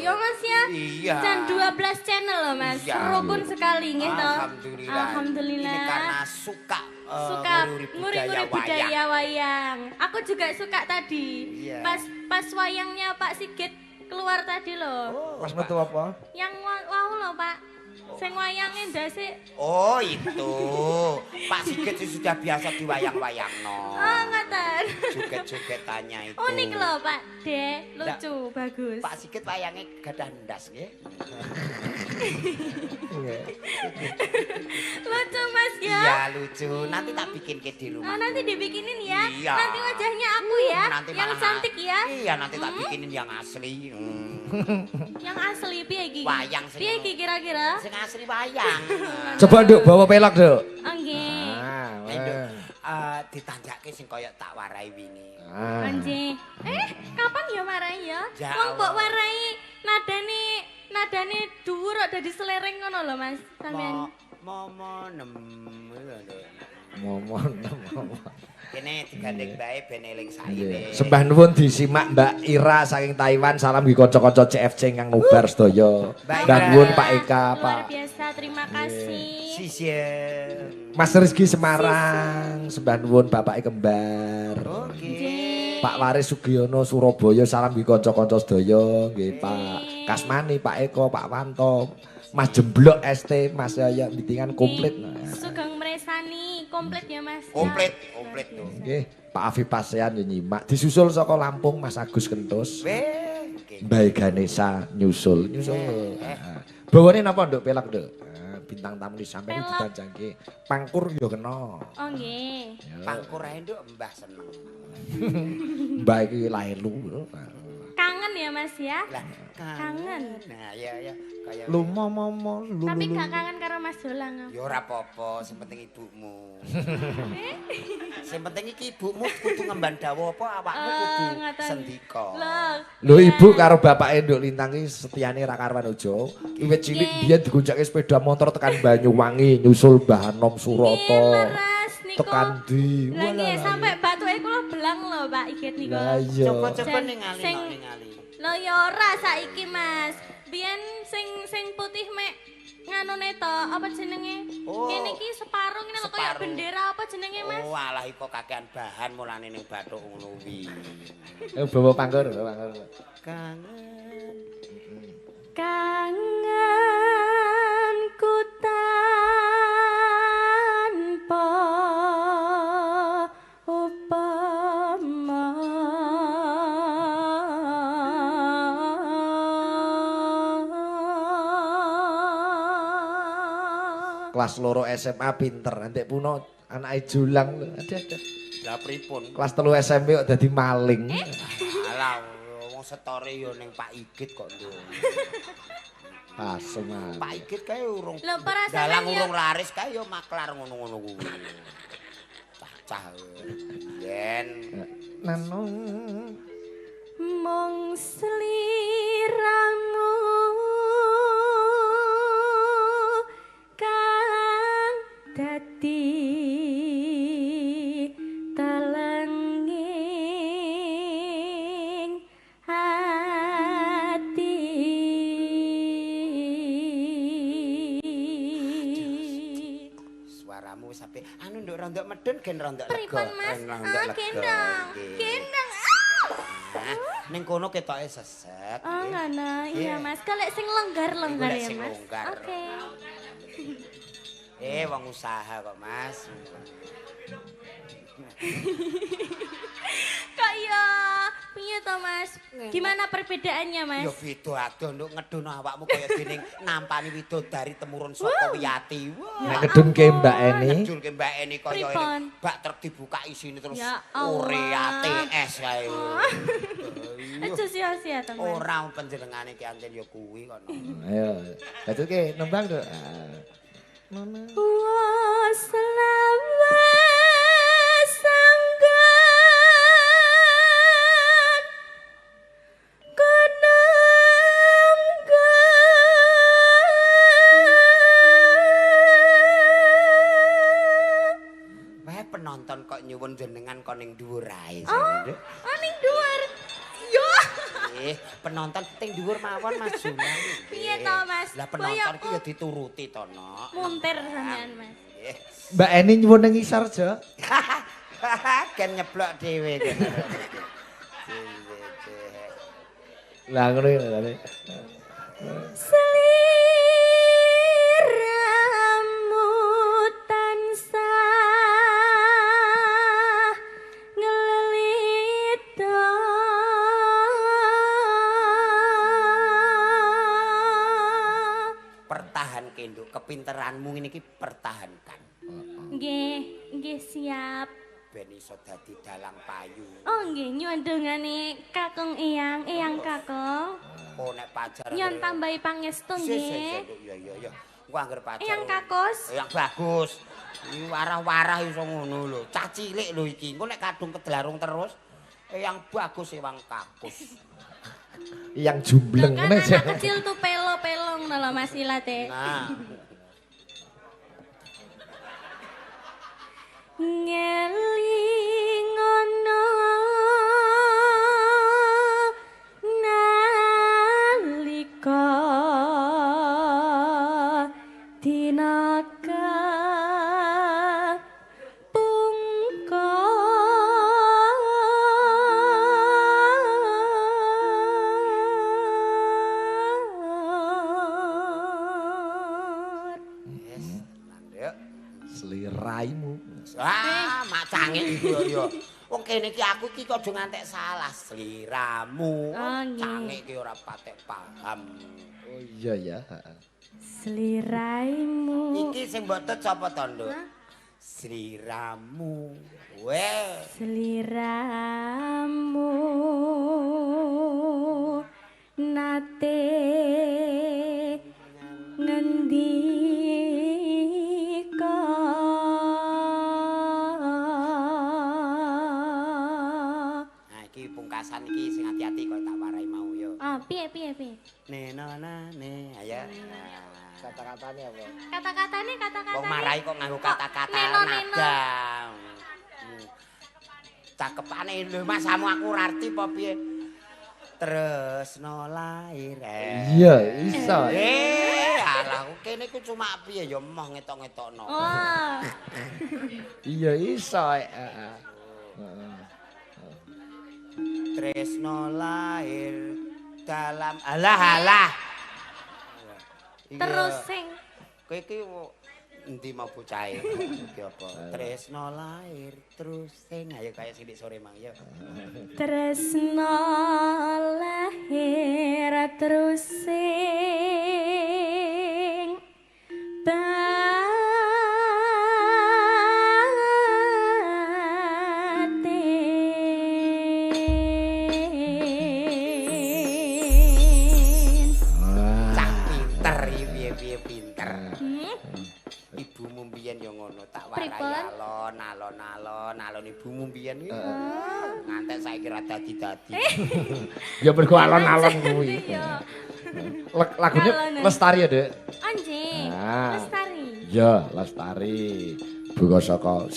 Ya Mas ya. Iya. Dan 12 channel loh Mas. Iya. Rukun sekali nggih toh. Alhamdulillah. Alhamdulillah. Ini karena suka Suka nguri-nguri budaya wayang. Aku juga suka tadi. Iya. Pas wayangnya Pak Sigit keluar tadi loh. Pas metu apa? Yang wau loh Pak. Sing wayange ndase. Oh itu. Pak Sigit sih sudah biasa di wayang-wayang no. Oh ngoten. Joget-jogetannya itu. Unik loh Pak De, lucu, bagus. Pak Sigit wayangnya gadah ndas nggih. Lucu Mas ya. Iya lucu. Nanti tak bikin ke di rumah. Oh, nanti dibikinin ya. Iya. Nanti wajahnya aku ya. Nanti yang malah- cantik ya. Iya nanti tak bikinin yang asli. Yang asli piye iki? Wayang sing Piye iki kira-kira? Sing asli wayang. Coba Nduk bawa pelak, Nduk. Oh nggih. Nduk, ditanjake sing kaya tak warai wingi. Anjing. Kapan ya marai ya? Ya Wong mbok Allah. warai nadane dhuwur kok dadi selereng ngono lho Mas. Sampeyan. Momon. Momon. Kene digandeng bae ben eling Iya. saire. Sembah nuwun disimak Mbak Ira saking Taiwan. Salam nggih kanca-kanca CFC ingkang nubar sedaya. Mbak Mbak Ira. nuwun Pak Eka, Luar Pak biasa, terima kasih. Sisien. Mas Rizky Semarang. Sembah nuwun Bapak Kembar. Oke. Pak Waris Sugiono Surabaya. Salam nggih kanca-kanca sedaya. Nggih Pak Kasmani, Pak Eko, Pak Wanto, Mas Jemblok ST, Mas Yaya bitingan komplit. Sugeng Mresani komplit ya Mas. Komplit tuh. Nggih, Pak Afif Pasean yo nyimak. Disusul saka Lampung Mas Agus Kentus. Weh. Mbak Ganesa nyusul. Bawane napa Nduk pelak Nduk? Bintang tamu disampeyan Pelak. ditanjangke. Pangkur yo kena. Oh nggih. Pangkur ae nduk mbah seneng. Mbak iki lahelu. Kangen ya Mas ya. Lah Kangen. Nah ya kaya Lu momo lu. Tapi gak kangen karo Mas Jolang. ya ora apa-apa, sing penting ibumu. Sing penting iki ibumu kudu ngemban dawa apa awakmu kudu ngoten. sendika. Loh. Lho ibu karo bapake Nduk Lintang iki setiane ra karuan aja. Wiwit cilik biyen digonjake sepeda motor tekan Banyuwangi nyusul Mbah Anom Suroto. Leres niku. Tekan di. Lah nggih sampai batuke kula belang lho Pak Igit niku. Lah iya. Coba-coba Jan- ningali sing- ningali. Lho ya ora saiki Mas. Biyen sing putih mek nganune to, apa jenenge? Oh. Kene iki separuh ngene lho kaya Separuh. bendera apa jenenge Mas? Oh alah iku kakean bahan mulane ning bathuk ngono kuwi. Bawa pangkur, bawa pangkur. Kangen. Kangenku tanpa upama. Kelas loro SMA pinter, nanti puno anake julang. Ada. Lah pripun? Kelas 3 SMP kok dadi maling. Alah wong setore yo ning Pak Igit kok nduk. Asem. Pak Igit kae urung Lho, para dalang sampean urung laris kae yo maklar ngono-ngono kuwi. Cah-cah. Yen Nanung. Mong sliramu kang dadi telenging ati. suaramu sampe anu nduk rondok medun gen rondok lega. Pripun Mas? Rondok lega. Gendong. Nggih. Gendong. Nah, ning kono ketoke sesek. Oh, nggih. ngono. Iya, Iya. Mas. Golek sing longgar-longgar Golek ya, sing Mas. longgar. Oke. Wong usaha kok, Mas. Kok ya piye to, Mas? Gimana perbedaannya, Mas? Ya beda ado nduk ngedono awakmu kaya dening nampani widodari temurun saka Wiyati. Nek ngedunke Mbak Eni. Ngedulke Mbak Eni kaya Pripun? ini bak truk dibuka isine terus Ya Allah. Oreate es kae. Aja sia-sia to, Mas. Ora panjenengane ki anjen ya kuwi kono. Ayo. Dadi nembang Nduk. Waslawas sanggan kenanggan. Wae penonton kok nyuwun jenengan kok ning dhuwur ae. Oh, ning dhuwur. Yo. penonton ting dhuwur mawon Mas Junan. Piye to, Mas? Lah penonton ki ya dituruti to, Nok. Muntir sampean, Mas. Nggih. Mbak Eni nyuwun ning ngisor, Jo. Kan nyeblok dhewe kan. Lah ngono ya. Sliramu tansah ngelilita Pertahanke nduk kepinteranmu ngene iki pertahankan. nggih siap. Ben iso dadi dalang payu. Oh nggih nyuwun dongane Kakung Eyang Kakung. Oh nek pacar. Nyon tambahi pangestu nggih. Iya. Engko anggere pacar. Eyang Kakus. Eyang bagus. Iki warah-warah iso ngono lho. Cah cilik lho iki. Engko nek kadung kedelarung terus Eyang bagus Eyang Kakus. Yang jumbleng Kan ngene anak kecil tuh pelo-pelong lho Mas Ilate. Nah. Ngelingono nalika dinaka Sliraimu. Mak cangik iku ya. Wong kene iki aku iki kok aja ngantek salah sliramu. Cangik iki ora patek paham. Oh iya ya, heeh. Sliraimu. Iki sing mbok tut sapa to, Nduk? Sliramu. Weh. Sliramu nate ngendika Nah iki pungkasan iki sing hati-hati kok tak warai mau yo. piye Nenonane ayo. Kata-katane apa? kata-katane Wong marai kok nganggo kata-kata neno-neno. nada. Cakepane lho Mas samu aku ora arti apa piye. Tresno lair. Iya, iso. Alah kene ku cuma piye ya emoh ngetok-ngetokno. Wah. Iya iso, heeh. Tresno lair dalam alah. Terus sing kowe iki endi mau bocahe? Iki apa? Tresno lair terus sing ayo kaya sidik sore mang ya. tresno lahir terus sing batin. Cak pinter piye pinter. Ibumu mbiyen ya ngono tak warai alon ibumu mbiyen iki. Ngantek saiki ra dadi-dadi. Ya mergo alon-alon kuwi. Iya. Lagunya Alon. Lestari ya, Dek? Anjing. Ah. Lestari. Ya, Lestari. Buka saka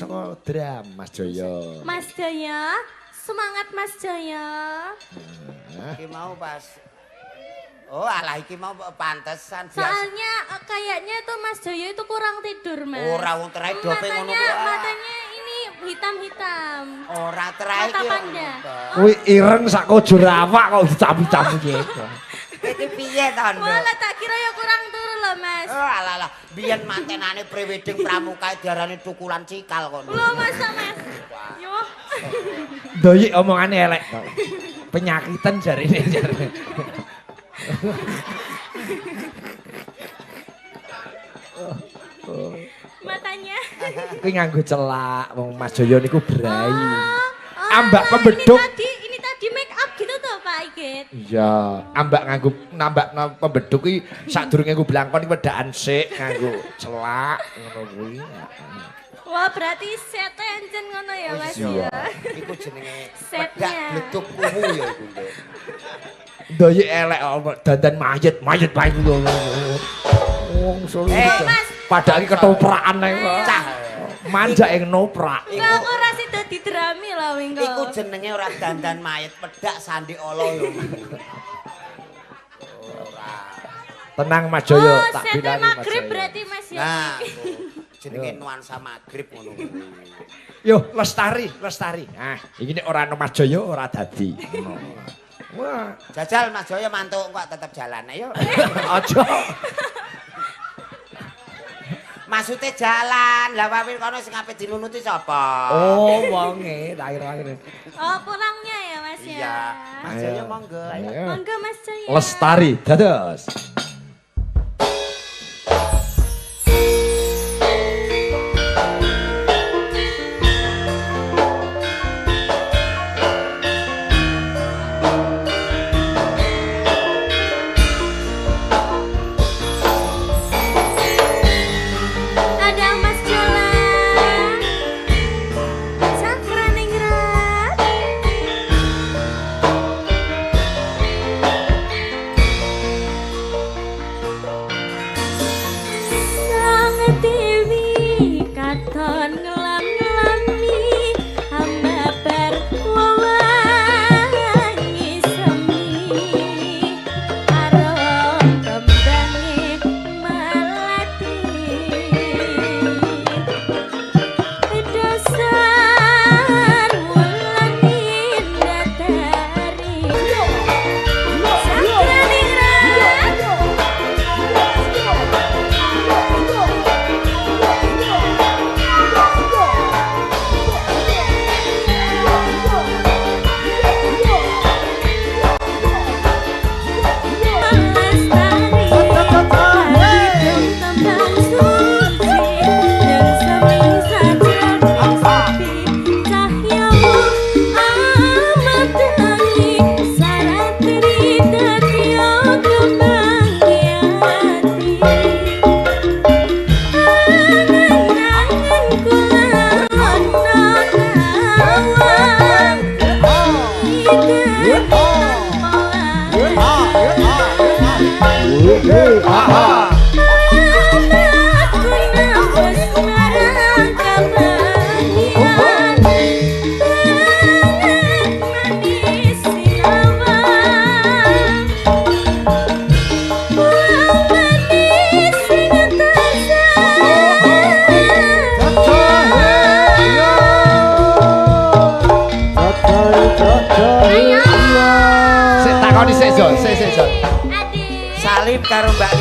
dram Mas Jaya. Mas Jaya, semangat Mas Jaya. Iki mau pas. Oh, alah iki mau pantesan biasa. Soalnya kayaknya tuh Mas Jaya itu kurang tidur, Mas. Ora wong terakhir dope ngono kuwi. Matanya ini hitam-hitam. Ora terakhir Mata iki. panda. Kuwi ireng sak kojur awak kok dicampur-campur iki. Iki piye to, Nduk? Walah tak kira ya kurang turu loh, Mas. Oh, alah biyen mantenane prewedding pramuka diarani tukulan cikal kok. Loh, masa, Mas? Yo. Doyik omongane elek. Penyakitan jarine. Matanya. Kuwi nganggo celak wong Mas Jaya niku brai. Ambak Alah, pembeduk. Ini tadi make up gitu tuh, Pak Igit. Iya, ambak nganggo nambak pembeduk iki sadurunge nganggo blangkon iki wedaan sik nganggo celak ngono kuwi. Wah, berarti setnya encen ngono ya, Mas Iya. ya. Iku jenenge Setnya. wedak bleduk kuwu ya iku, Nduk. Doyik elek dandan mayit ngono. Wong Solo. Mas. Padahal iki ketoprakan ae. Cah. Manja ing noprak. Enggak, aku ora sida diderami lho wingi. Iku jenenge ora dandan mayit pedak sandi ala yo. Ora. Tenang Mas Joyo, tak sete bilani Mas magrib Joyo. berarti Mas ya. Nah, jenenge nuansa magrib ngono kuwi. Yo, lestari. Nah, iki nek ora ono Mas Joyo ora dadi. Wah, Jajal Mas Joyo mantuk kok tetep jalan ayo. aja. Maksudnya jalan, lah wawil kono sing ape dinunuti sapa? Oh, wonge, tak kira-kira. Oh, pulangnya ya Mas ya. Iya, Mas Joyo monggo. Ayo. Monggo Mas Jaya. Lestari, dados. Ada Mas Jalan. Sakraningrat. Sang Dewi katon ngelam-ngelami hamba berwawangi semi arom kembange melati dasar wulan indah dari sakraningrat. Sik takoni sik, Jon. Sik, Jon. Salim karo Mbak